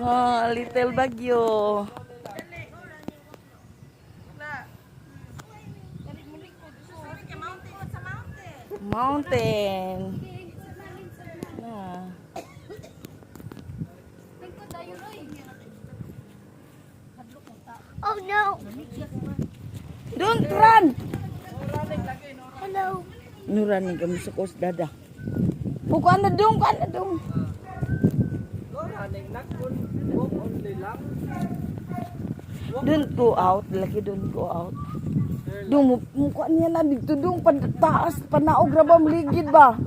Oh, little bagyo. Mountain. Nah. Oh no! Don't run. Hello! Nurani kami sa kos dada. Bukan na dong, bukan na dong. Don't go out, lagi don't go out. Dung mukha niya na dito dung taas panaog ra ba maligid ba?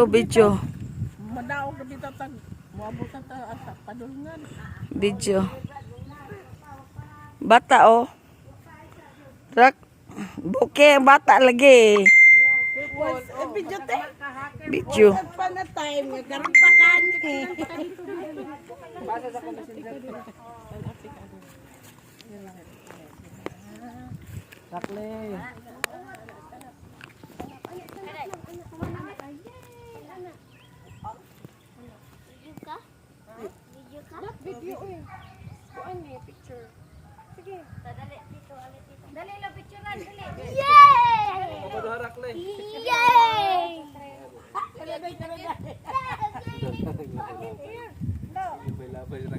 Video. Madaog na bitaw tag moabutan ta at padulngan. Video. Bata oh. Rak buke bata lagi. Video te. Video. Pa na time karon pa kan. Basa sa messenger. Sakle. Video eh. Kuan ni picture. Sige. Dali dito, ulit dito. Dali lang picturean, dali. Yay! Papaduharak le. Yay!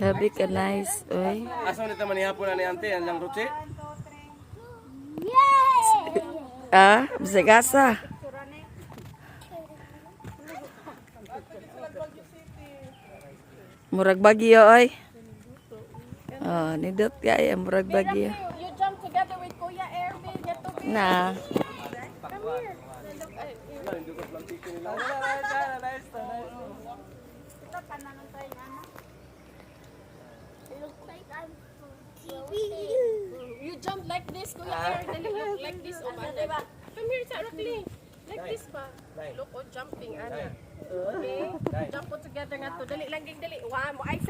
Gabi ka nice, oy. Asa ulit naman ihapon na ni ante, ang lang rutsi? Yay! Ah, bisagasa. Murag bagyo oy. Oh, nidot kaya murag bagyo. You jump together with Kuya Erwin. Get to be. Na. Come here. Ito ka na nung tayo na. It looks like I'm TV. You jump like this, Kuya Erwin. Look like this, Obana. Come here, sa Rockly. Like this pa. Look, oh, jumping, Ana. Okay? Jump po together nga to. Dali lang, dali. Wow, mo ay